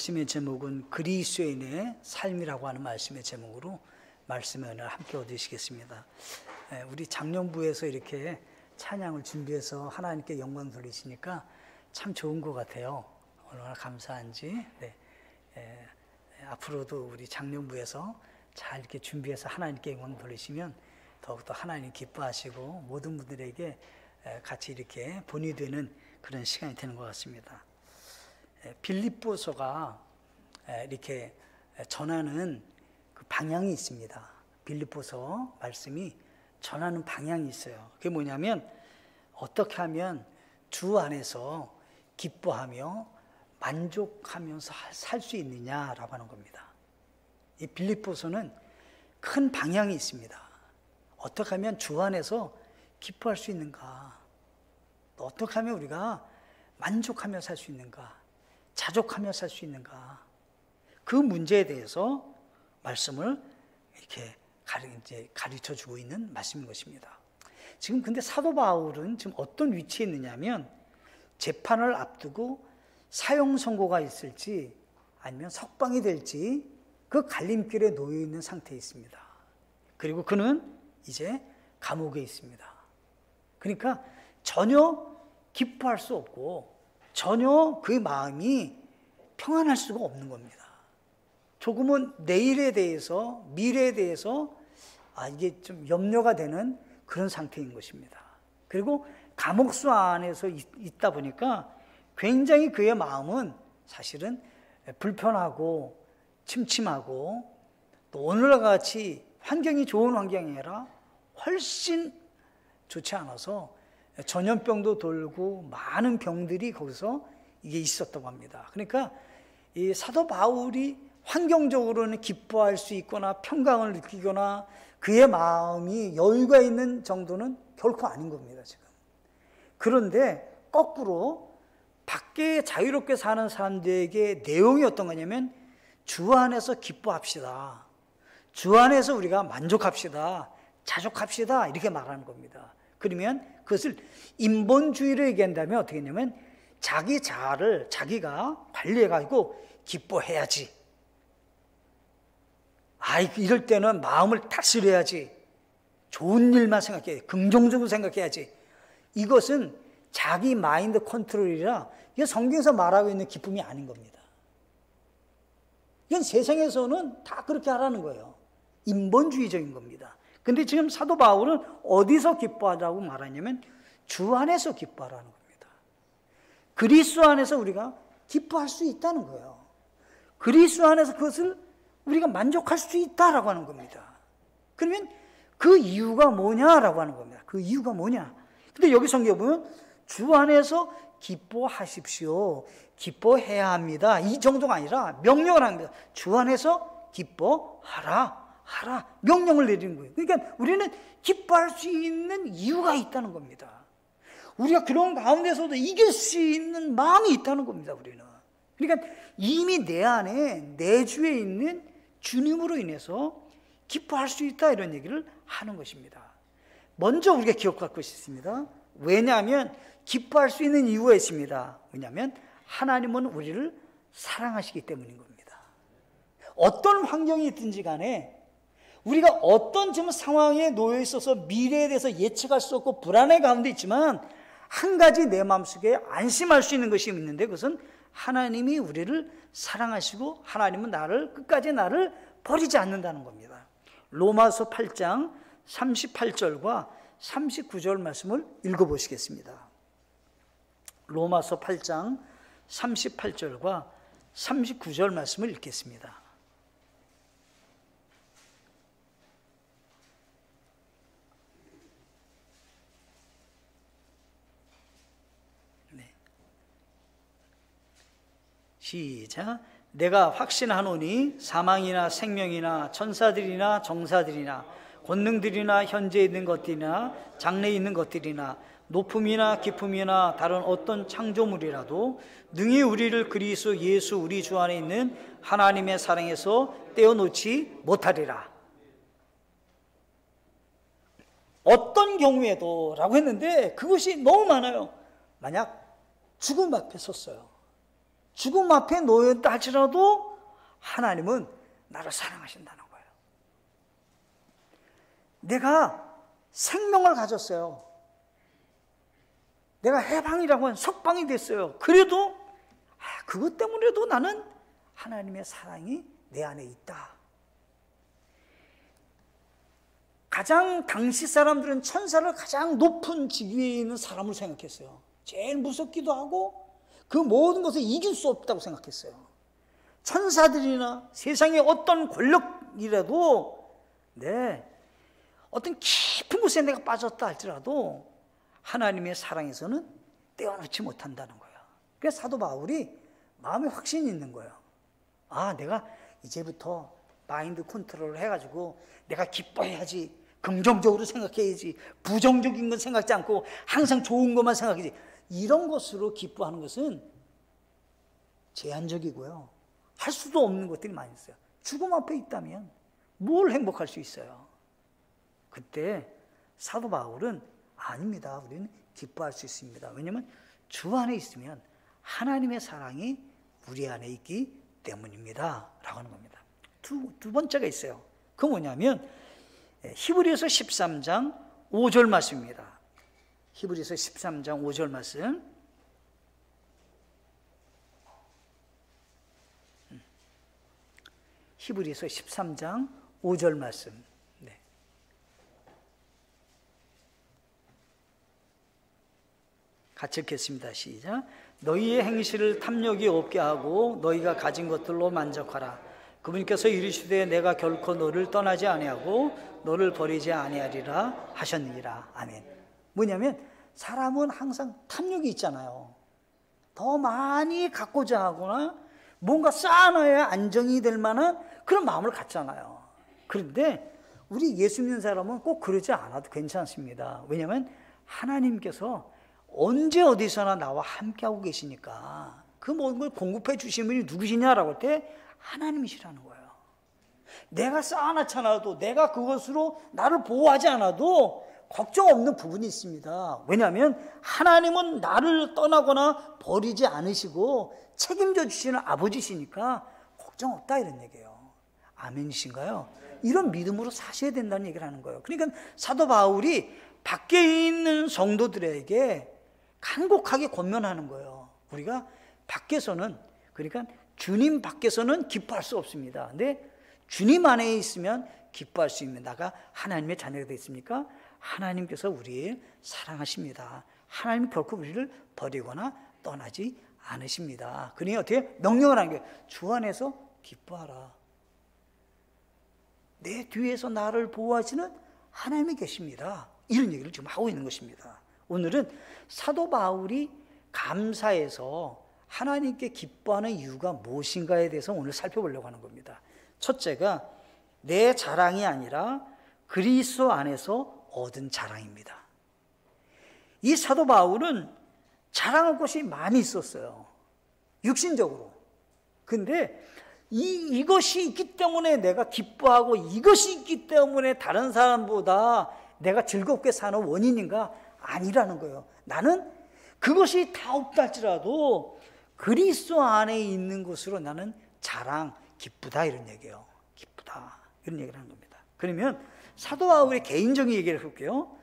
말씀의 제목은 그리스도인의 삶이라고 하는 말씀의 제목으로 말씀의 은혜를 함께 얻으시겠습니다. 우리 장년부에서 이렇게 찬양을 준비해서 하나님께 영광 돌리시니까 참 좋은 것 같아요. 얼마나 감사한지. 앞으로도 우리 장년부에서 잘 이렇게 준비해서 하나님께 영광 돌리시면 더욱더 하나님 기뻐하시고 모든 분들에게 같이 이렇게 본이 되는 그런 시간이 되는 것 같습니다. 빌립보서가 이렇게 전하는 그 방향이 있습니다. 빌립보서 말씀이 전하는 방향이 있어요. 그게 뭐냐면 어떻게 하면 주 안에서 기뻐하며 만족하면서 살 수 있느냐라고 하는 겁니다. 이 빌립보서는 큰 방향이 있습니다. 어떻게 하면 주 안에서 기뻐할 수 있는가? 또 어떻게 하면 우리가 만족하며 살 수 있는가? 자족하며 살 수 있는가? 그 문제에 대해서 말씀을 이렇게 가르쳐 주고 있는 말씀인 것입니다. 지금 근데 사도 바울은 지금 어떤 위치에 있느냐면 재판을 앞두고 사형 선고가 있을지 아니면 석방이 될지 그 갈림길에 놓여 있는 상태에 있습니다. 그리고 그는 이제 감옥에 있습니다. 그러니까 전혀 기뻐할 수 없고 전혀 그 마음이 평안할 수가 없는 겁니다. 조금은 내일에 대해서, 미래에 대해서 이게 좀 염려가 되는 그런 상태인 것입니다. 그리고 감옥수 안에서 있다 보니까 굉장히 그의 마음은 사실은 불편하고 침침하고 또 오늘과 같이 환경이 좋은 환경이 아니라 훨씬 좋지 않아서 전염병도 돌고 많은 병들이 거기서 이게 있었다고 합니다. 그러니까 이 사도 바울이 환경적으로는 기뻐할 수 있거나 평강을 느끼거나 그의 마음이 여유가 있는 정도는 결코 아닌 겁니다, 지금. 그런데 거꾸로 밖에 자유롭게 사는 사람들에게 내용이 어떤 거냐면 주 안에서 기뻐합시다. 주 안에서 우리가 만족합시다. 자족합시다. 이렇게 말하는 겁니다. 그러면 그것을 인본주의로 얘기한다면 어떻게 했냐면 자기 자아를 자기가 관리해가지고 기뻐해야지. 이럴 때는 마음을 다스려야지. 좋은 일만 생각해야지. 긍정적으로 생각해야지. 이것은 자기 마인드 컨트롤이라 이게 성경에서 말하고 있는 기쁨이 아닌 겁니다. 이건 세상에서는 다 그렇게 하라는 거예요. 인본주의적인 겁니다. 근데 지금 사도 바울은 어디서 기뻐하자고 말하냐면 주 안에서 기뻐하라는 겁니다. 그리스도 안에서 우리가 기뻐할 수 있다는 거예요. 그리스도 안에서 그것을 우리가 만족할 수 있다라고 하는 겁니다. 그러면 그 이유가 뭐냐라고 하는 겁니다. 그 이유가 뭐냐? 근데 여기 성경에 보면 주 안에서 기뻐하십시오. 기뻐해야 합니다. 이 정도가 아니라 명령을 합니다. 주 안에서 기뻐하라. 명령을 내리는 거예요. 그러니까 우리는 기뻐할 수 있는 이유가 있다는 겁니다. 우리가 그런 가운데서도 이길 수 있는 마음이 있다는 겁니다. 우리는. 그러니까 이미 내 안에 내주에 있는 주님으로 인해서 기뻐할 수 있다 이런 얘기를 하는 것입니다. 먼저 우리가 기억할 것이 있습니다. 왜냐하면 기뻐할 수 있는 이유가 있습니다. 왜냐하면 하나님은 우리를 사랑하시기 때문인 겁니다. 어떤 환경이 있든지 간에 우리가 어떤 지금 상황에 놓여 있어서 미래에 대해서 예측할 수 없고 불안의 가운데 있지만 한 가지 내 마음속에 안심할 수 있는 것이 있는데 그것은 하나님이 우리를 사랑하시고 하나님은 끝까지 나를 버리지 않는다는 겁니다. 로마서 8장 38절과 39절 말씀을 읽어보시겠습니다. 로마서 8장 38절과 39절 말씀을 읽겠습니다. 시작. 내가 확신하노니 사망이나 생명이나 천사들이나 정사들이나 권능들이나 현재 있는 것들이나 장래에 있는 것들이나 높음이나 깊음이나 다른 어떤 창조물이라도 능히 우리를 그리스도 예수 우리 주 안에 있는 하나님의 사랑에서 떼어놓지 못하리라. 어떤 경우에도 라고 했는데 그것이 너무 많아요. 만약 죽음 앞에 섰어요. 죽음 앞에 놓였다 할지라도 하나님은 나를 사랑하신다는 거예요. 내가 생명을 가졌어요. 내가 해방이라고 한 석방이 됐어요. 그래도 그것 때문에도 나는 하나님의 사랑이 내 안에 있다. 가장 당시 사람들은 천사를 가장 높은 직위에 있는 사람을 생각했어요. 제일 무섭기도 하고 그 모든 것을 이길 수 없다고 생각했어요. 천사들이나 세상의 어떤 권력이라도 어떤 깊은 곳에 내가 빠졌다 할지라도 하나님의 사랑에서는 떼어놓지 못한다는 거예요. 그래서 사도 바울이 마음에 확신이 있는 거예요. 내가 이제부터 마인드 컨트롤을 해가지고 내가 기뻐해야지, 긍정적으로 생각해야지, 부정적인 건 생각지 않고 항상 좋은 것만 생각해야지. 이런 것으로 기뻐하는 것은 제한적이고요. 할 수도 없는 것들이 많이 있어요. 죽음 앞에 있다면 뭘 행복할 수 있어요? 그때 사도 바울은 아닙니다. 우리는 기뻐할 수 있습니다. 왜냐하면 주 안에 있으면 하나님의 사랑이 우리 안에 있기 때문입니다. 라고 하는 겁니다. 두 번째가 있어요. 그건 뭐냐면 히브리서 13장 5절 말씀입니다. 히브리서 13장 5절 말씀. 히브리서 13장 5절 말씀. 같이 읽겠습니다. 시작. 너희의 행실을 탐욕이 없게 하고 너희가 가진 것들로 만족하라. 그분께서 이르시되 내가 결코 너를 떠나지 아니하고 너를 버리지 아니하리라 하셨느니라. 아멘. 뭐냐면 사람은 항상 탐욕이 있잖아요. 더 많이 갖고자 하거나 뭔가 쌓아놔야 안정이 될 만한 그런 마음을 갖잖아요. 그런데 우리 예수 믿는 사람은 꼭 그러지 않아도 괜찮습니다. 왜냐하면 하나님께서 언제 어디서나 나와 함께하고 계시니까 그 모든 걸 공급해 주신 분이 누구시냐라고 할 때 하나님이시라는 거예요. 내가 쌓아놨잖아도, 내가 그것으로 나를 보호하지 않아도 걱정 없는 부분이 있습니다. 왜냐하면 하나님은 나를 떠나거나 버리지 않으시고 책임져 주시는 아버지시니까 걱정 없다, 이런 얘기예요. 아멘이신가요? 이런 믿음으로 사셔야 된다는 얘기를 하는 거예요. 그러니까 사도 바울이 밖에 있는 성도들에게 간곡하게 권면하는 거예요. 우리가 밖에서는, 그러니까 주님 밖에서는 기뻐할 수 없습니다. 근데 주님 안에 있으면 기뻐할 수 있는, 나가 하나님의 자녀가 됐습니까? 하나님께서 우리를 사랑하십니다. 하나님 결코 우리를 버리거나 떠나지 않으십니다. 그러니 어떻게 명령을 하는 거예요? 주 안에서 기뻐하라. 내 뒤에서 나를 보호하시는 하나님이 계십니다. 이런 얘기를 지금 하고 있는 것입니다. 오늘은 사도 바울이 감사해서 하나님께 기뻐하는 이유가 무엇인가에 대해서 오늘 살펴보려고 하는 겁니다. 첫째가 내 자랑이 아니라 그리스도 안에서 얻은 자랑입니다. 이 사도 바울은 자랑할 것이 많이 있었어요. 육신적으로. 근데 이것이 있기 때문에 내가 기뻐하고 이것이 있기 때문에 다른 사람보다 내가 즐겁게 사는 원인인가? 아니라는 거예요. 나는 그것이 다 없다 할지라도 그리스도 안에 있는 것으로 나는 자랑, 기쁘다, 이런 얘기예요. 기쁘다, 이런 얘기를 하는 겁니다. 그러면 사도 바울의 개인적인 얘기를 해볼게요.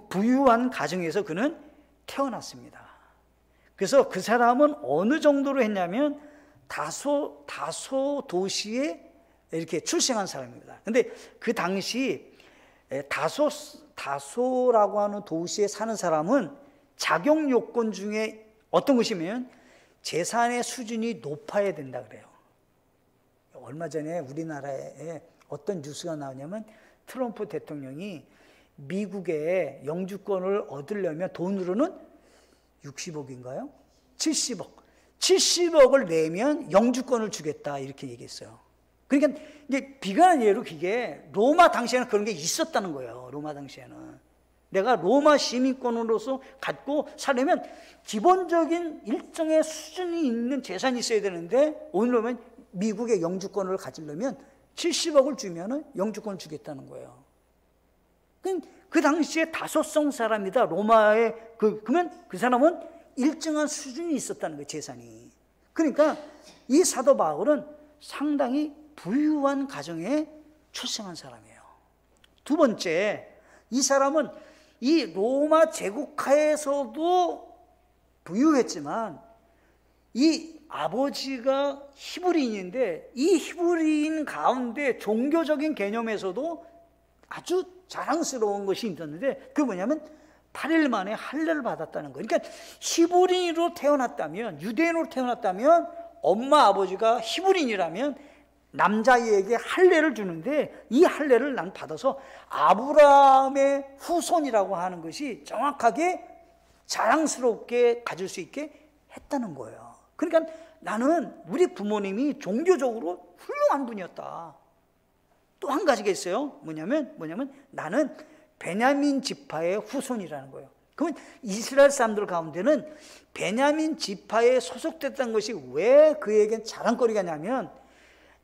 부유한 가정에서 그는 태어났습니다. 그래서 그 사람은 어느 정도로 했냐면 다소 도시에 이렇게 출생한 사람입니다. 근데 그 당시 다소라고 하는 도시에 사는 사람은 자격 요건 중에 어떤 것이면 재산의 수준이 높아야 된다 그래요. 얼마 전에 우리나라에 어떤 뉴스가 나오냐면 트럼프 대통령이 미국의 영주권을 얻으려면 돈으로는 60억인가요? 70억을 내면 영주권을 주겠다, 이렇게 얘기했어요. 그러니까 이제 비관한 예로 그게 로마 당시에는 그런 게 있었다는 거예요. 로마 당시에는 내가 로마 시민권으로서 갖고 살려면 기본적인 일정의 수준이 있는 재산이 있어야 되는데, 오늘 보면 미국의 영주권을 가지려면 70억을 주면은 영주권을 주겠다는 거예요. 그 당시에 다소성 사람이다. 로마의 그러면 그 사람은 일정한 수준이 있었다는 거예요, 재산이. 그러니까 이 사도 바울은 상당히 부유한 가정에 출생한 사람이에요. 두 번째, 이 사람은 이 로마 제국하에서도 부유했지만 이 아버지가 히브리인인데 이 히브리인 가운데 종교적인 개념에서도 아주 자랑스러운 것이 있었는데 그게 뭐냐면 8일 만에 할례를 받았다는 거예요. 그러니까 히브리인으로 태어났다면, 유대인으로 태어났다면 엄마 아버지가 히브리인이라면 남자아이에게 할례를 주는데 이 할례를 난 받아서 아브라함의 후손이라고 하는 것이 정확하게 자랑스럽게 가질 수 있게 했다는 거예요. 그러니까 나는 우리 부모님이 종교적으로 훌륭한 분이었다. 또 한 가지가 있어요. 뭐냐면 나는 베냐민 지파의 후손이라는 거예요. 그러면 이스라엘 사람들 가운데는 베냐민 지파에 소속됐다는 것이 왜 그에겐 자랑거리가냐면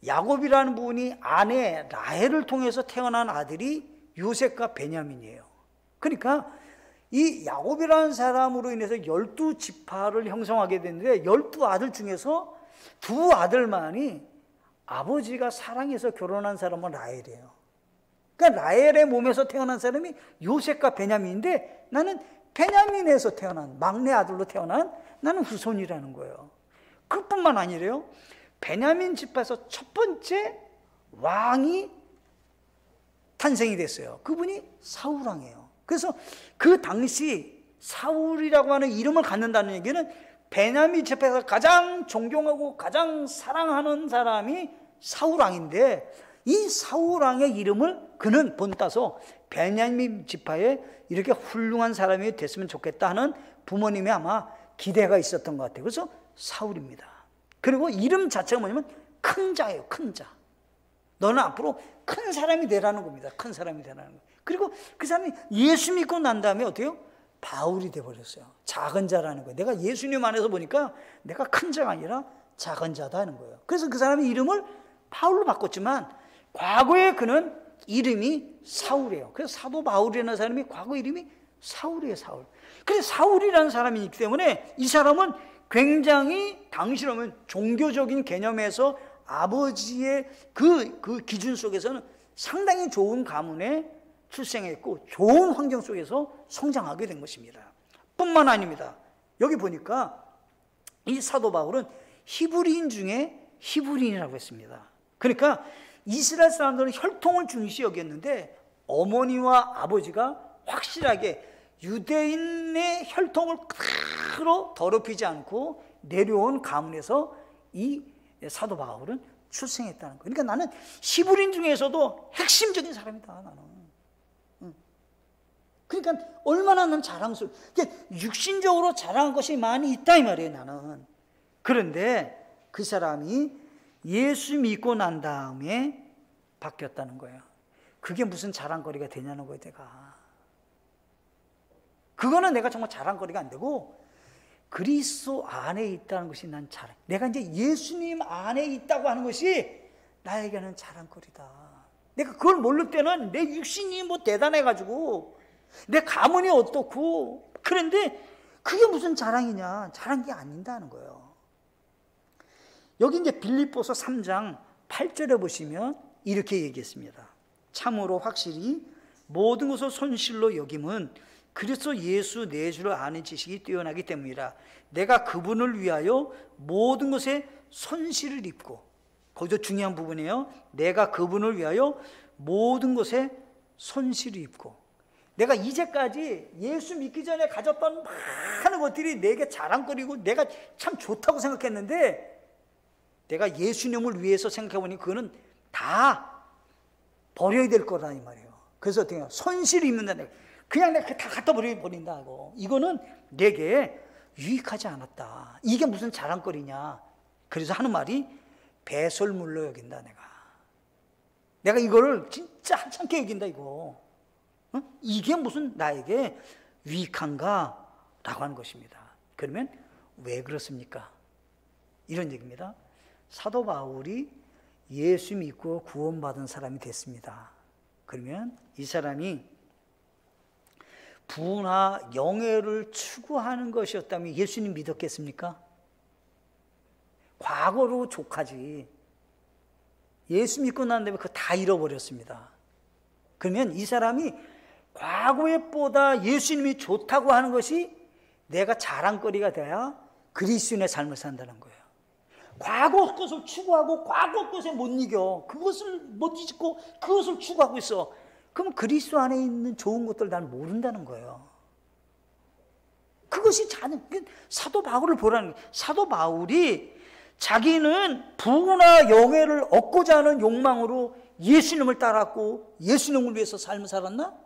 야곱이라는 분이 아내 라헬을 통해서 태어난 아들이 요셉과 베냐민이에요. 그러니까 이 야곱이라는 사람으로 인해서 12지파를 형성하게 됐는데 12아들 중에서 2아들만이 아버지가 사랑해서 결혼한 사람은 라헬이에요. 그러니까 라헬의 몸에서 태어난 사람이 요셉과 베냐민인데 나는 베냐민에서 태어난 막내 아들로 태어난 나는 후손이라는 거예요. 그뿐만 아니래요. 베냐민 지파에서 첫 번째 왕이 탄생이 됐어요. 그분이 사울 왕이에요. 그래서 그 당시 사울이라고 하는 이름을 갖는다는 얘기는 베냐민 지파에서 가장 존경하고 가장 사랑하는 사람이 사울 왕인데 이 사울 왕의 이름을 그는 본따서 베냐민 지파에 이렇게 훌륭한 사람이 됐으면 좋겠다 하는 부모님의 아마 기대가 있었던 것 같아요. 그래서 사울입니다. 그리고 이름 자체가 뭐냐면 큰 자예요. 큰 자. 너는 앞으로 큰 사람이 되라는 겁니다. 큰 사람이 되라는 거예요. 그리고 그 사람이 예수 믿고 난 다음에 어때요? 바울이 돼버렸어요. 작은 자라는 거예요. 내가 예수님 안에서 보니까 내가 큰 자가 아니라 작은 자다 하는 거예요. 그래서 그 사람의 이름을 바울로 바꿨지만 과거에 그는 이름이 사울이에요. 그래서 사도 바울이라는 사람이 과거 이름이 사울이에요. 사울. 그래서 사울이라는 사람이기 때문에 이 사람은 굉장히 당시로는 종교적인 개념에서 아버지의 그 기준 속에서는 상당히 좋은 가문에 출생했고 좋은 환경 속에서 성장하게 된 것입니다. 뿐만 아닙니다. 여기 보니까 이 사도 바울은 히브리인 중에 히브리인이라고 했습니다. 그러니까 이스라엘 사람들은 혈통을 중시 여겼는데 어머니와 아버지가 확실하게 유대인의 혈통을 그대로 더럽히지 않고 내려온 가문에서 이 사도 바울은 출생했다는 거예요. 그러니까 나는 히브리인 중에서도 핵심적인 사람이다. 나는. 그러니까 얼마나 난 자랑스러워. 육신적으로 자랑한 것이 많이 있다 이 말이에요. 나는. 그런데 그 사람이 예수 믿고 난 다음에 바뀌었다는 거예요. 그게 무슨 자랑거리가 되냐는 거예요. 내가. 그거는 내가 정말 자랑거리가 안 되고 그리스도 안에 있다는 것이 난 자랑. 내가 이제 예수님 안에 있다고 하는 것이 나에게는 자랑거리다. 내가 그걸 모를 때는 내 육신이 뭐 대단해가지고 내 가문이 어떻고 그런데 그게 무슨 자랑이냐. 자랑이 아닌다는 거예요. 여기 이제 빌립보서 3장 8절에 보시면 이렇게 얘기했습니다. 참으로 확실히 모든 것을 손실로 여김은 그리스도 예수 내주를 아는 지식이 뛰어나기 때문이라. 내가 그분을 위하여 모든 것에 손실을 입고, 거기서 중요한 부분이에요. 내가 그분을 위하여 모든 것에 손실을 입고, 내가 이제까지 예수 믿기 전에 가졌던 많은 것들이 내게 자랑거리고 내가 참 좋다고 생각했는데 내가 예수님을 위해서 생각해보니 그거는 다 버려야 될 거다 이 말이에요. 그래서 어떻게 해요? 손실이 입는다. 그냥 내가 다 갖다 버린다고. 이거는 내게 유익하지 않았다. 이게 무슨 자랑거리냐. 그래서 하는 말이 배설물로 여긴다. 내가 이거를 진짜 하찮게 여긴다 이거. 이게 무슨 나에게 유익한가? 라고 하는 것입니다. 그러면 왜 그렇습니까? 이런 얘기입니다. 사도 바울이 예수 믿고 구원받은 사람이 됐습니다. 그러면 이 사람이 부나 영예를 추구하는 것이었다면 예수님 믿었겠습니까? 과거로 족하지. 예수 믿고 난 다음에 그거 다 잃어버렸습니다. 그러면 이 사람이 과거에보다 예수님이 좋다고 하는 것이 내가 자랑거리가 돼야 그리스도인의 삶을 산다는 거예요. 과거 것을 추구하고 과거 것에 못 이겨. 그것을 못 잊고 그것을 추구하고 있어. 그럼 그리스도 안에 있는 좋은 것들 나는 모른다는 거예요. 그것이 사도 바울을 보라는 거예요. 사도 바울이 자기는 부나 영예를 얻고자 하는 욕망으로 예수님을 따랐고 예수님을 위해서 삶을 살았나?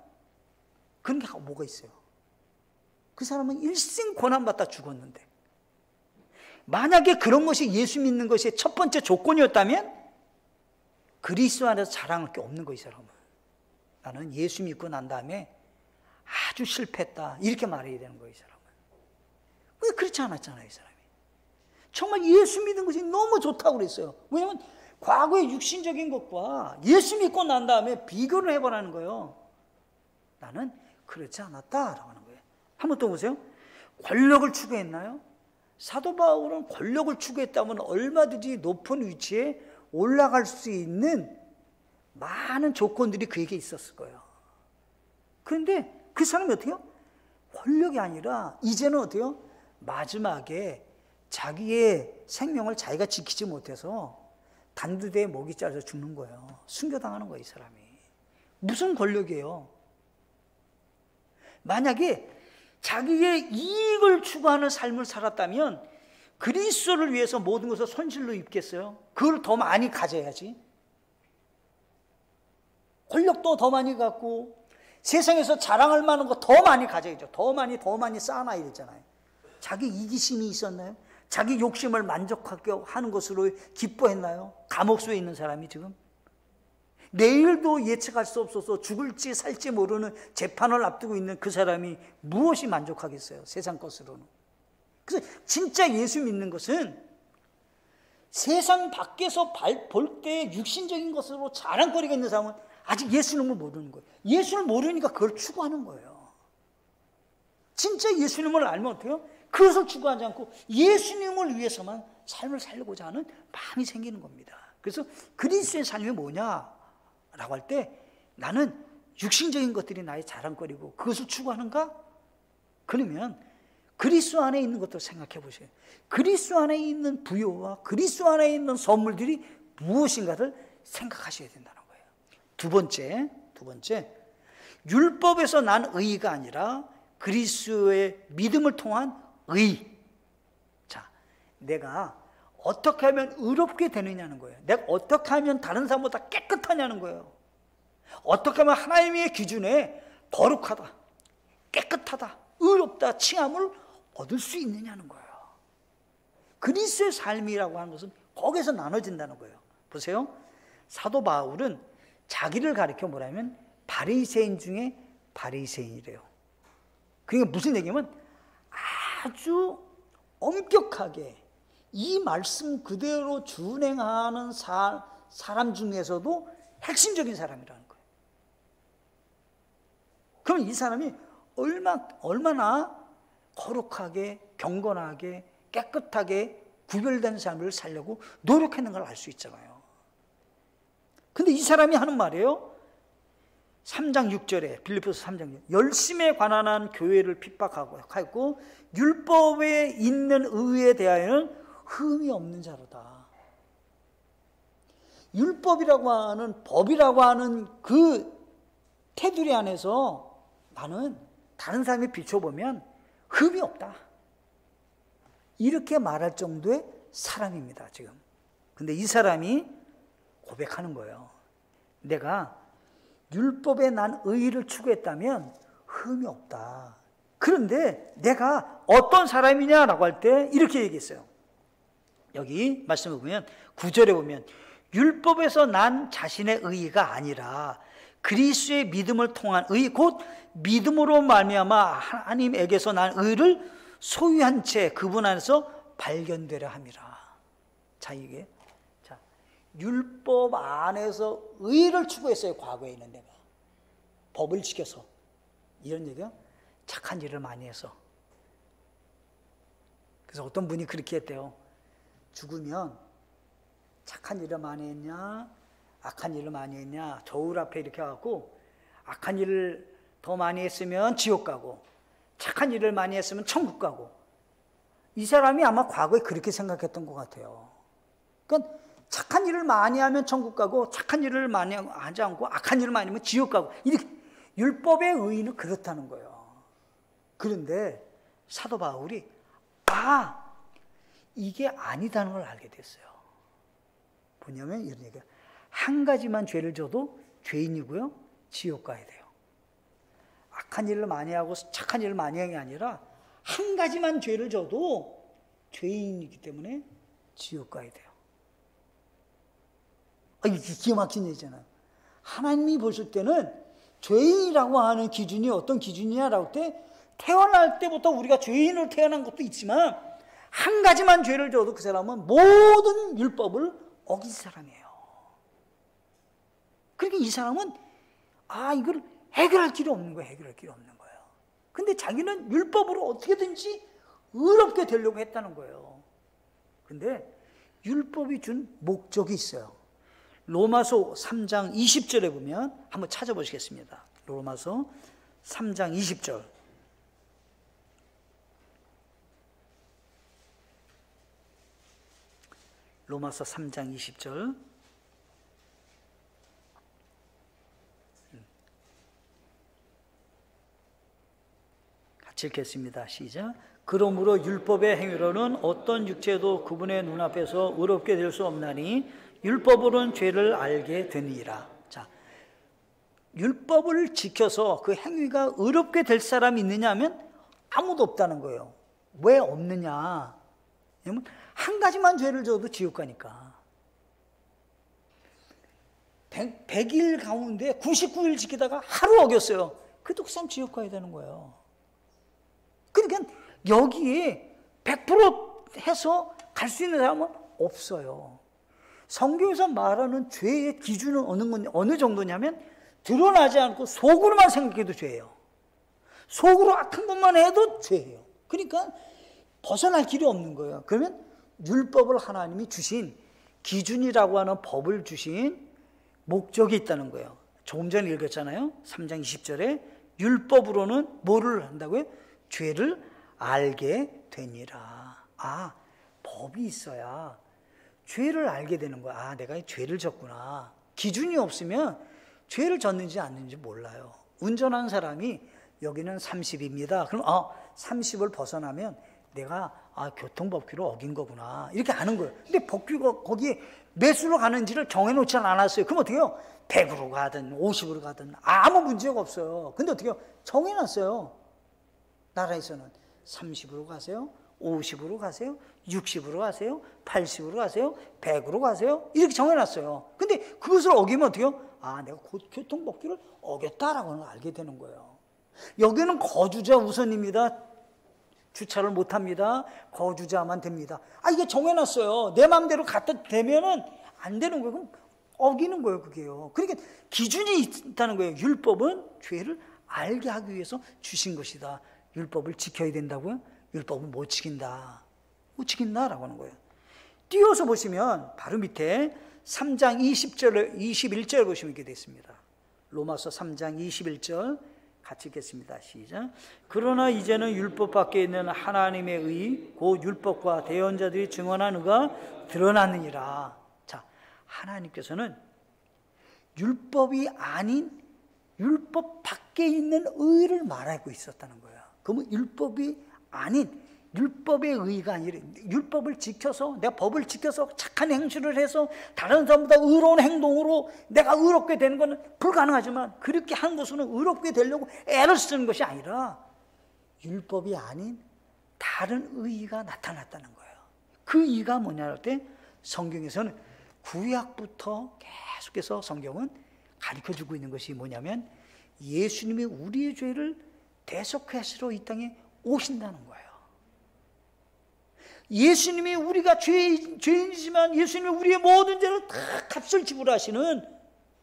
그런 게 뭐가 있어요? 그 사람은 일생 고난받다 죽었는데, 만약에 그런 것이 예수 믿는 것의 첫 번째 조건이었다면 그리스도 안에서 자랑할 게 없는 거예요. 이 사람은. 나는 예수 믿고 난 다음에 아주 실패했다 이렇게 말해야 되는 거예요. 이 사람은. 왜 그렇지 않았잖아요. 이 사람이. 정말 예수 믿는 것이 너무 좋다고 그랬어요. 왜냐하면 과거의 육신적인 것과 예수 믿고 난 다음에 비교를 해보라는 거예요. 나는 그렇지 않았다라고 하는 거예요. 한번 또 보세요. 권력을 추구했나요? 사도 바울은 권력을 추구했다면 얼마든지 높은 위치에 올라갈 수 있는 많은 조건들이 그에게 있었을 거예요. 그런데 그 사람이 어때요? 권력이 아니라 이제는 어때요? 마지막에 자기의 생명을 자기가 지키지 못해서 단두대에 목이 잘려서 죽는 거예요. 순교당하는 거예요. 이 사람이. 무슨 권력이에요? 만약에 자기의 이익을 추구하는 삶을 살았다면 그리스도를 위해서 모든 것을 손실로 입겠어요? 그걸 더 많이 가져야지. 권력도 더 많이 갖고 세상에서 자랑할 만한 거 더 많이 가져야죠. 더 많이 쌓아놔야 되잖아요. 자기 이기심이 있었나요? 자기 욕심을 만족하게 하는 것으로 기뻐했나요? 감옥소에 있는 사람이 지금 내일도 예측할 수 없어서 죽을지 살지 모르는 재판을 앞두고 있는 그 사람이 무엇이 만족하겠어요? 세상 것으로는. 그래서 진짜 예수 믿는 것은 세상 밖에서 볼 때 육신적인 것으로 자랑거리가 있는 사람은 아직 예수님을 모르는 거예요. 예수를 모르니까 그걸 추구하는 거예요. 진짜 예수님을 알면 어때요? 그것을 추구하지 않고 예수님을 위해서만 삶을 살고자 하는 마음이 생기는 겁니다. 그래서 그리스도의 삶이 뭐냐라고 할 때 나는 육신적인 것들이 나의 자랑거리고 그것을 추구하는가? 그러면 그리스도 안에 있는 것도 생각해 보세요. 그리스도 안에 있는 부요와 그리스도 안에 있는 선물들이 무엇인가를 생각하셔야 된다는 거예요. 두 번째, 율법에서 난 의의가 아니라 그리스도의 믿음을 통한 의. 자, 내가 어떻게 하면 의롭게 되느냐는 거예요. 내가 어떻게 하면 다른 사람보다 깨끗하냐는 거예요. 어떻게 하면 하나님의 기준에 거룩하다, 깨끗하다, 의롭다, 칭함을 얻을 수 있느냐는 거예요. 그리스도의 삶이라고 하는 것은 거기서 나눠진다는 거예요. 보세요. 사도 바울은 자기를 가리켜 뭐라면 바리새인 중에 바리새인이래요. 그러니까 무슨 얘기냐면 아주 엄격하게 이 말씀 그대로 준행하는 사람 중에서도 핵심적인 사람이라는 거예요. 그럼 이 사람이 얼마나 거룩하게, 경건하게, 깨끗하게 구별된 삶을 살려고 노력했는 걸 알 수 있잖아요. 근데 이 사람이 하는 말이에요. 3장 6절에 빌립보서 3장 6절 열심에 관한 한 교회를 핍박하고 했고 율법에 있는 의에 대하여는 흠이 없는 자로다. 율법이라고 하는 법이라고 하는 그 테두리 안에서 나는 다른 사람이 비춰보면 흠이 없다. 이렇게 말할 정도의 사람입니다. 지금. 근데 이 사람이 고백하는 거예요. 내가 율법에 난 의의를 추구했다면 흠이 없다. 그런데 내가 어떤 사람이냐라고 할 때 이렇게 얘기했어요. 여기 말씀을 보면 9절에 보면 율법에서 난 자신의 의의가 아니라 그리스도의 믿음을 통한 의, 곧 믿음으로 말미암아 하나님에게서 난 의를 소유한 채 그분 안에서 발견되려 함이라. 자, 이게 율법 안에서 의를 추구했어요. 과거에는 내가 법을 지켜서 이런 얘기요. 착한 일을 많이 해서. 그래서 어떤 분이 그렇게 했대요. 죽으면 착한 일을 많이 했냐, 악한 일을 많이 했냐, 저울 앞에 이렇게 하고 악한 일을 더 많이 했으면 지옥 가고 착한 일을 많이 했으면 천국 가고. 이 사람이 아마 과거에 그렇게 생각했던 것 같아요. 그러니까 착한 일을 많이 하면 천국 가고 착한 일을 많이 하지 않고 악한 일을 많이 하면 지옥 가고, 이렇게 율법의 의의는 그렇다는 거예요. 그런데 사도 바울이 이게 아니다는 걸 알게 됐어요. 뭐냐면 이런 얘기가, 한 가지만 죄를 져도 죄인이고요, 지옥 가야 돼요. 악한 일을 많이 하고 착한 일을 많이 하는 게 아니라 한 가지만 죄를 져도 죄인이기 때문에 지옥 가야 돼요. 이게 기가 막힌 얘기잖아요. 하나님이 보실 때는 죄인이라고 하는 기준이 어떤 기준이냐라고 할 때, 태어날 때부터 우리가 죄인으로 태어난 것도 있지만 한 가지만 죄를 져도 그 사람은 모든 율법을 어긴 사람이에요. 그러니까 이 사람은 이걸 해결할 길이 없는 거예요. 해결할 길이 없는 거예요. 근데 자기는 율법으로 어떻게든지 의롭게 되려고 했다는 거예요. 근데 율법이 준 목적이 있어요. 로마서 3장 20절에 보면 한번 찾아보시겠습니다. 로마서 3장 20절. 로마서 3장 20절. 같이 읽겠습니다. 시작. 그러므로 율법의 행위로는 어떤 육체도 그분의 눈앞에서 의롭게 될 수 없나니 율법으로는 죄를 알게 되니라. 자, 율법을 지켜서 그 행위가 의롭게 될 사람이 있느냐 하면 아무도 없다는 거예요. 왜 없느냐? 왜냐면 한 가지만 죄를 져도 지옥 가니까. 100일 가운데 99일 지키다가 하루 어겼어요. 그래도 그 사람 지옥 가야 되는 거예요. 그러니까 여기에 100% 해서 갈 수 있는 사람은 없어요. 성경에서 말하는 죄의 기준은 어느 정도냐면, 드러나지 않고 속으로만 생각해도 죄예요. 속으로 악한 것만 해도 죄예요. 그러니까 벗어날 길이 없는 거예요. 그러면 율법을 하나님이 주신, 기준이라고 하는 법을 주신 목적이 있다는 거예요. 조금 전에 읽었잖아요. 3장 20절에 율법으로는 뭐를 한다고요? 죄를 알게 되니라. 법이 있어야 죄를 알게 되는 거야. 내가 죄를 졌구나. 기준이 없으면 죄를 졌는지 안 졌는지 몰라요. 운전하는 사람이 여기는 30입니다. 그럼 30을 벗어나면 내가 교통법규를 어긴 거구나, 이렇게 아는 거예요. 근데 법규가 거기에 몇으로 가는지를 정해놓지 않았어요. 그럼 어떻게 해요? 100으로 가든 50으로 가든 아무 문제가 없어요. 근데 어떻게 해요? 정해놨어요. 나라에서는 30으로 가세요, 50으로 가세요, 60으로 가세요, 80으로 가세요, 100으로 가세요, 이렇게 정해놨어요. 근데 그것을 어기면 어떻게 해요? 내가 교통법규를 어겼다라고 알게 되는 거예요. 여기는 거주자 우선입니다. 주차를 못합니다. 거주자만 됩니다. 이게 정해놨어요. 내 마음대로 갖다 대면은 안 되는 거예요. 그럼 어기는 거예요, 그게요. 그러니까 기준이 있다는 거예요. 율법은 죄를 알게 하기 위해서 주신 것이다. 율법을 지켜야 된다고요? 율법은 못 지킨다. 못 지킨다라고 하는 거예요. 띄워서 보시면 바로 밑에 3장 21절 보시면 이렇게 됐습니다. 로마서 3장 21절 같이 읽겠습니다. 시작. 그러나 이제는 율법 밖에 있는 하나님의 의, 곧 율법과 대언자들이 증언한 의가 드러나느니라. 자, 하나님께서는 율법이 아닌 율법 밖에 있는 의를 말하고 있었다는 거예요. 그러면 율법이 아닌, 율법의 의가 아니라 율법을 지켜서, 내가 법을 지켜서 착한 행실을 해서 다른 사람보다 의로운 행동으로 내가 의롭게 되는 것은 불가능하지만, 그렇게 한 것으로는 의롭게 되려고 애를 쓰는 것이 아니라 율법이 아닌 다른 의가 나타났다는 거예요. 그 의가 뭐냐 할 때, 성경에서는 구약부터 계속해서 성경은 가르쳐주고 있는 것이 뭐냐면, 예수님이 우리의 죄를 대속하시러 이 땅에 오신다는 거예요. 예수님이, 우리가 죄인이지만 예수님이 우리의 모든 죄를 다 값을 지불하시는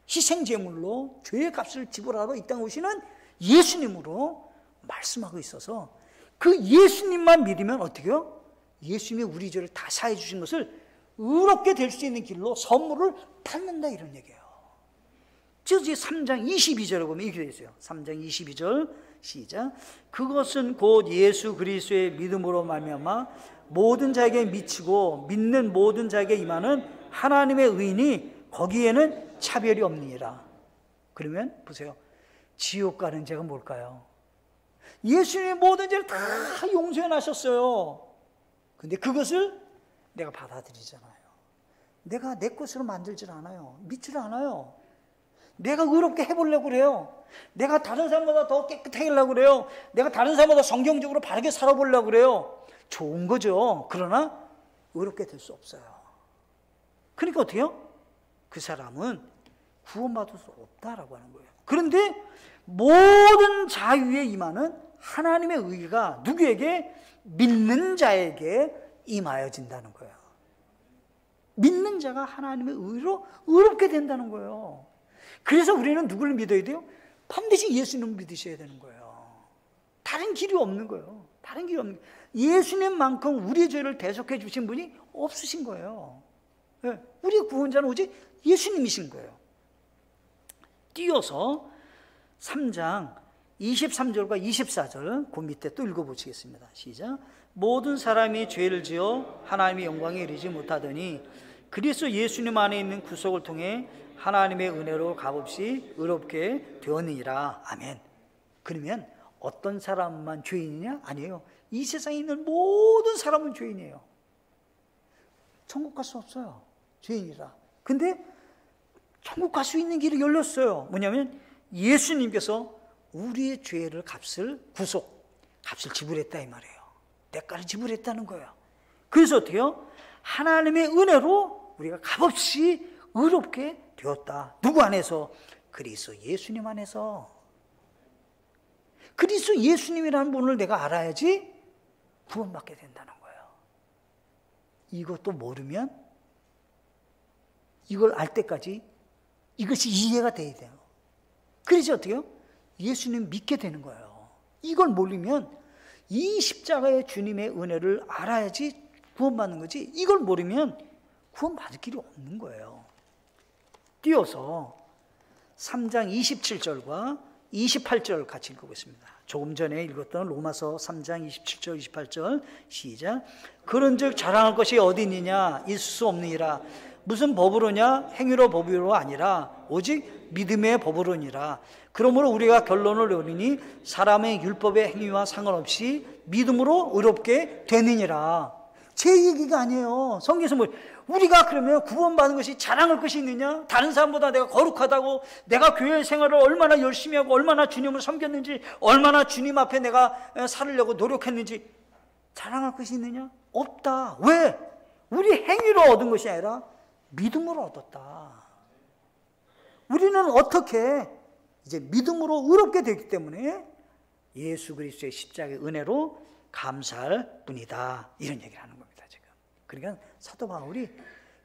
희생제물로 죄의 값을 지불하러 이 땅에 오시는 예수님으로 말씀하고 있어서 그 예수님만 믿으면 어떻게 해요? 예수님이 우리 죄를 다 사해 주신 것을 의롭게 될 수 있는 길로 선물을 받는다 이런 얘기예요. 저 3장 22절에 보면 이렇게 되어 있어요. 3장 22절 시작. 그것은 곧 예수 그리스도의 믿음으로 말미암아 모든 자에게 미치고 믿는 모든 자에게 임하는 하나님의 의인이 거기에는 차별이 없느니라. 그러면 보세요. 지옥 가는 죄가 뭘까요? 예수님이 모든 죄를 다 용서해 놔셨어요. 근데 그것을 내가 받아들이잖아요. 내가 내 것으로 만들질 않아요. 믿질 않아요. 내가 의롭게 해보려고 그래요. 내가 다른 사람보다 더 깨끗하게 하려고 그래요. 내가 다른 사람보다 성경적으로 바르게 살아보려고 그래요. 좋은 거죠. 그러나 의롭게 될 수 없어요. 그러니까 어떻게 해요? 그 사람은 구원받을 수 없다라고 하는 거예요. 그런데 모든 자유에 임하는 하나님의 의가 누구에게? 믿는 자에게 임하여진다는 거예요. 믿는 자가 하나님의 의로 의롭게 된다는 거예요. 그래서 우리는 누구를 믿어야 돼요? 반드시 예수님을 믿으셔야 되는 거예요. 다른 길이 없는 거예요. 다른 길이 없는 거예요. 예수님만큼 우리의 죄를 대속해 주신 분이 없으신 거예요. 우리의 구원자는 오직 예수님이신 거예요. 띄어서 3장 23절과 24절 그 밑에 또 읽어보시겠습니다. 시작. 모든 사람이 죄를 지어 하나님의 영광에 이르지 못하더니 그리스도 예수님 안에 있는 구속을 통해 하나님의 은혜로 값없이 의롭게 되었느니라. 아멘. 그러면 어떤 사람만 죄인이냐? 아니에요. 이 세상에 있는 모든 사람은 죄인이에요. 천국 갈 수 없어요. 죄인이라. 근데 천국 갈 수 있는 길이 열렸어요. 뭐냐면 예수님께서 우리의 죄를 값을 값을 지불했다 이 말이에요. 대가를 지불했다는 거예요. 그래서 어때요? 하나님의 은혜로 우리가 값없이 의롭게 되었다. 누구 안에서? 그리스도 예수님 안에서. 그리스도 예수님이라는 분을 내가 알아야지 구원받게 된다는 거예요. 이것도 모르면 이걸 알 때까지 이것이 이해가 돼야 돼요. 그래서 어떻게 해요? 예수님 믿게 되는 거예요. 이걸 모르면 이 십자가의 주님의 은혜를 알아야지 구원받는 거지, 이걸 모르면 구원받을 길이 없는 거예요. 띄어서 3장 27절과 28절 같이 읽어보겠습니다. 조금 전에 읽었던 로마서 3장 27절 28절 시작. 그런즉 자랑할 것이 어디 있느냐? 있을 수 없느니라. 무슨 법으로냐? 행위로 법으로 아니라 오직 믿음의 법으로니라. 그러므로 우리가 결론을 내리니 사람의 율법의 행위와 상관없이 믿음으로 의롭게 되느니라. 제 얘기가 아니에요. 성경에서 뭐 우리가 그러면 구원받은 것이 자랑할 것이 있느냐? 다른 사람보다 내가 거룩하다고, 내가 교회 생활을 얼마나 열심히 하고 얼마나 주님을 섬겼는지, 얼마나 주님 앞에 내가 살으려고 노력했는지 자랑할 것이 있느냐? 없다. 왜? 우리 행위로 얻은 것이 아니라 믿음으로 얻었다. 우리는 어떻게? 이제 믿음으로 의롭게 되기 때문에 예수 그리스도의 십자가의 은혜로 감사할 뿐이다. 이런 얘기를 하는 겁니다, 지금. 그러니까 사도 바울이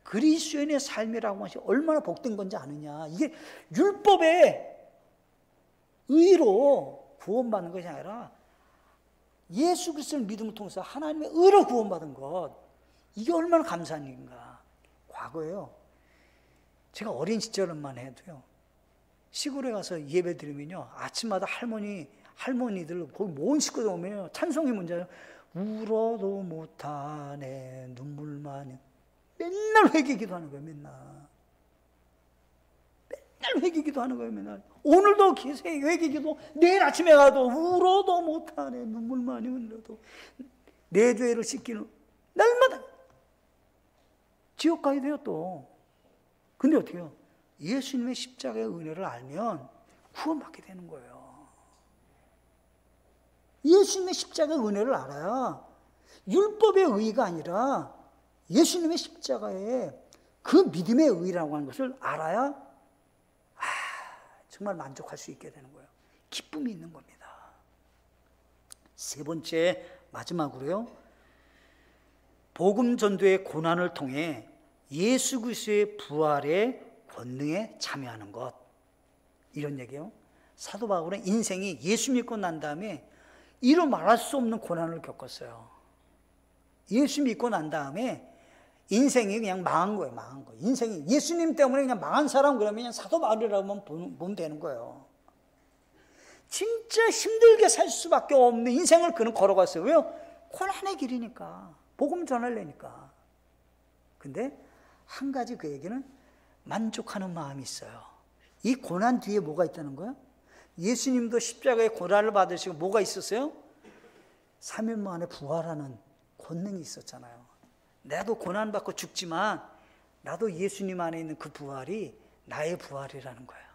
그리스도인의 삶이라고 하시 얼마나 복된 건지 아느냐. 이게 율법의 의로 구원받는 것이 아니라 예수 그리스도를 믿음을 통해서 하나님의 의로 구원받은 것, 이게 얼마나 감사한 일인가. 과거에요, 제가 어린 시절만 해도요, 시골에 가서 예배 드리면요, 아침마다 할머니들 거기 모은 식구들 오면 찬송이 문제예요. 울어도 못하네 눈물만. 맨날 회개기도 하는 거예요. 맨날 회개기도 하는 거예요. 맨날. 오늘도 회개기도, 내일 아침에 가도 울어도 못하네 눈물만이 흘러도 내 죄를 씻기는, 날마다 지옥 가야 돼요 또. 근데 어떻게 해요? 예수님의 십자가의 은혜를 알면 구원받게 되는 거예요. 예수님의 십자가의 은혜를 알아야, 율법의 의가 아니라 예수님의 십자가의 그 믿음의 의라고 하는 것을 알아야 정말 만족할 수 있게 되는 거예요. 기쁨이 있는 겁니다. 세 번째, 마지막으로요, 복음 전도의 고난을 통해 예수 그리스도의 부활의 권능에 참여하는 것, 이런 얘기예요. 사도 바울의 인생이 예수 믿고 난 다음에 이루 말할 수 없는 고난을 겪었어요. 예수 믿고 난 다음에 인생이 그냥 망한 거예요. 망한 거예요. 인생이 예수님 때문에 그냥 망한 사람 그러면 그냥 사도 바울이라고 보면 되는 거예요. 진짜 힘들게 살 수밖에 없는 인생을 그는 걸어갔어요. 왜요? 고난의 길이니까. 복음 전하려니까. 근데 한 가지 그에게는 만족하는 마음이 있어요. 이 고난 뒤에 뭐가 있다는 거예요? 예수님도 십자가의 고난을 받으시고 뭐가 있었어요? 3일 만에 부활하는 권능이 있었잖아요. 나도 고난받고 죽지만 나도 예수님 안에 있는 그 부활이 나의 부활이라는 거예요.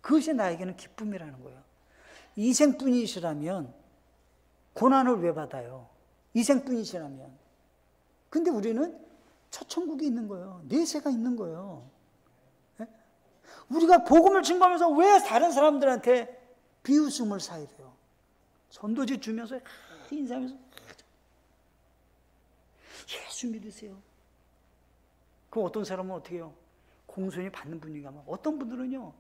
그것이 나에게는 기쁨이라는 거예요. 이생뿐이시라면 고난을 왜 받아요? 이생뿐이시라면. 근데 우리는 첫 천국이 있는 거예요. 내세가 있는 거예요. 네? 우리가 복음을 증거하면서 왜 다른 사람들한테 비웃음을 사야 돼요? 전도지 주면서 인사하면서 예수 믿으세요. 그럼 어떤 사람은 어떻게 해요? 공손히 받는 분위기가 막 어떤 분들은요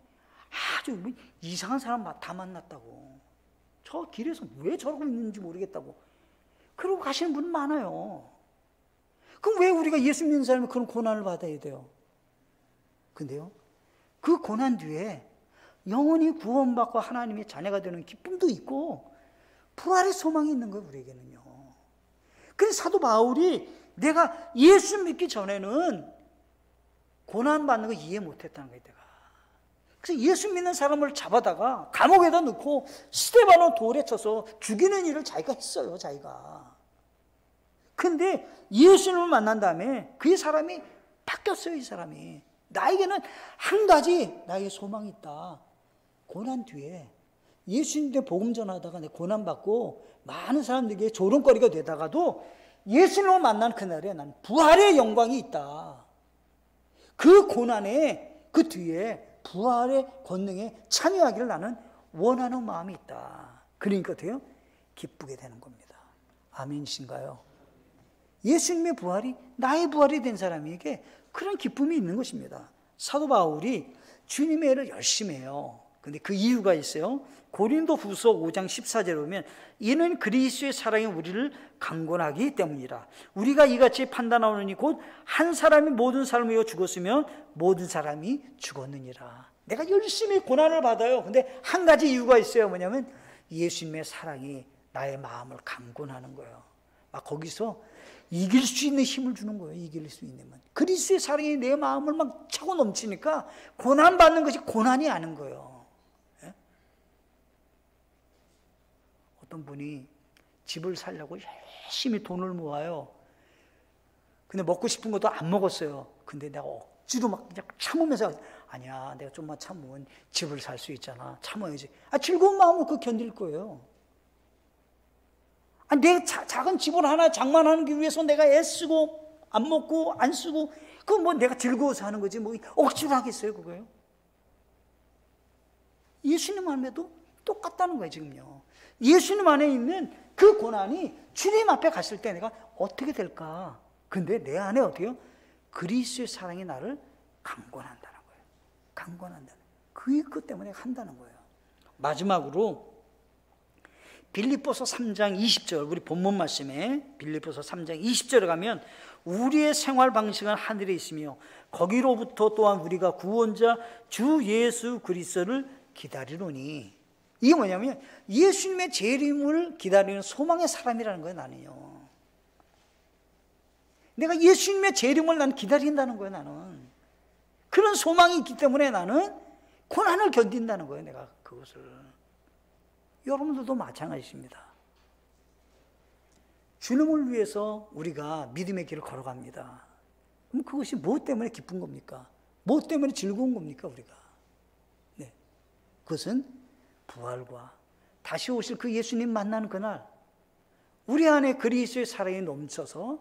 아주 이상한 사람 다 만났다고, 저 길에서 왜 저러고 있는지 모르겠다고 그러고 가시는 분 많아요. 그럼 왜 우리가 예수 믿는 사람이 그런 고난을 받아야 돼요? 근데요 그 고난 뒤에 영원히 구원받고 하나님의 자녀가 되는 기쁨도 있고 부활의 소망이 있는 거예요, 우리에게는요. 그래서 사도 바울이 내가 예수 믿기 전에는 고난받는 거 이해 못했다는 거예요, 내가. 그래서 예수 믿는 사람을 잡아다가 감옥에다 넣고 스데반을 돌에 쳐서 죽이는 일을 자기가 했어요, 자기가. 근데 예수님을 만난 다음에 그 사람이 바뀌었어요, 이 사람이. 나에게는 한 가지 나에게 소망이 있다. 고난 뒤에 예수님께 복음 전하다가 내 고난받고 많은 사람들에게 조롱거리가 되다가도 예수님을 만난 그날에 난 부활의 영광이 있다. 그 고난에 그 뒤에 부활의 권능에 참여하기를 나는 원하는 마음이 있다. 그러니까 어때요? 기쁘게 되는 겁니다. 아멘이신가요? 예수님의 부활이 나의 부활이 된 사람에게 그런 기쁨이 있는 것입니다. 사도 바울이 주님의 일을 열심히 해요. 근데 그 이유가 있어요. 고린도후서 5장 14절에 보면 이는 그리스도의 사랑이 우리를 강권하기 때문이라. 우리가 이같이 판단하노니 곧 한 사람이 모든 사람을 위하여 죽었으면 모든 사람이 죽었느니라. 내가 열심히 고난을 받아요. 근데 한 가지 이유가 있어요. 뭐냐면 예수님의 사랑이 나의 마음을 강권하는 거예요. 막 거기서 이길 수 있는 힘을 주는 거예요. 이길 수 있는 힘은. 그리스도의 사랑이 내 마음을 막 차고 넘치니까 고난받는 것이 고난이 아닌 거예요. 예? 어떤 분이 집을 살려고 열심히 돈을 모아요. 근데 먹고 싶은 것도 안 먹었어요. 근데 내가 억지로 막 그냥 참으면서 아니야, 내가 좀만 참으면 집을 살 수 있잖아. 참아야지. 즐거운 마음으로 그거 견딜 거예요. 내 작은 집을 하나 장만하기 위해서 내가 애쓰고 안 먹고 안 쓰고 그건 뭐 내가 즐거워서 하는 거지 뭐 억지로 하겠어요, 그거요? 예수님 안에도 똑같다는 거예요, 지금요. 예수님 안에 있는 그 고난이 주님 앞에 갔을 때 내가 어떻게 될까? 근데 내 안에 어때요? 그리스도의 사랑이 나를 강권한다는 거예요. 강권한다는 거예요. 그것 때문에 한다는 거예요. 마지막으로 빌립보서 3장 20절, 우리 본문 말씀에 빌립보서 3장 20절에 가면 우리의 생활 방식은 하늘에 있으며 거기로부터 또한 우리가 구원자 주 예수 그리스도를 기다리노니. 이게 뭐냐면 예수님의 재림을 기다리는 소망의 사람이라는 거예요, 나는요. 내가 예수님의 재림을 난 기다린다는 거예요, 나는. 그런 소망이 있기 때문에 나는 고난을 견딘다는 거예요, 내가 그것을. 여러분들도 마찬가지입니다. 주님을 위해서 우리가 믿음의 길을 걸어갑니다. 그럼 그것이 무엇 때문에 기쁜 겁니까? 무엇 때문에 즐거운 겁니까, 우리가? 네, 그것은 부활과 다시 오실 그 예수님 만나는 그날 우리 안에 그리스도의 사랑이 넘쳐서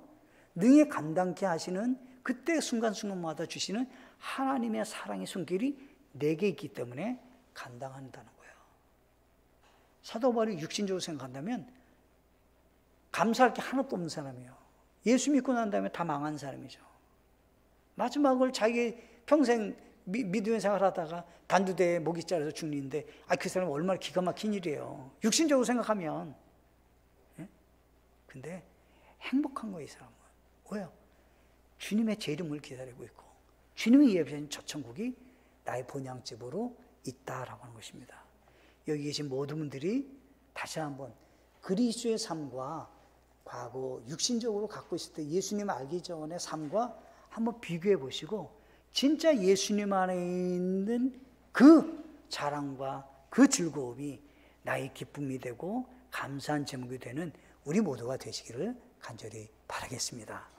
능히 감당케 하시는 그때 순간순간마다 주시는 하나님의 사랑의 손길이 내게 있기 때문에 감당한다는 거예요. 사도 바울이 육신적으로 생각한다면 감사할 게 하나도 없는 사람이에요. 예수 믿고 난 다음에 다 망한 사람이죠. 마지막을 자기 평생 믿음의 생활하다가 단두대에 목이 자라서 죽는데 그 사람은 얼마나 기가 막힌 일이에요. 육신적으로 생각하면. 예? 근데 행복한 거예요, 이 사람은. 왜요? 주님의 재림을 기다리고 있고 주님이 예비하신 저 천국이 나의 본향집으로 있다라고 하는 것입니다. 여기 계신 모든 분들이 다시 한번 그리스도의 삶과 과거 육신적으로 갖고 있을 때 예수님 알기 전의 삶과 한번 비교해 보시고 진짜 예수님 안에 있는 그 자랑과 그 즐거움이 나의 기쁨이 되고 감사한 제목이 되는 우리 모두가 되시기를 간절히 바라겠습니다.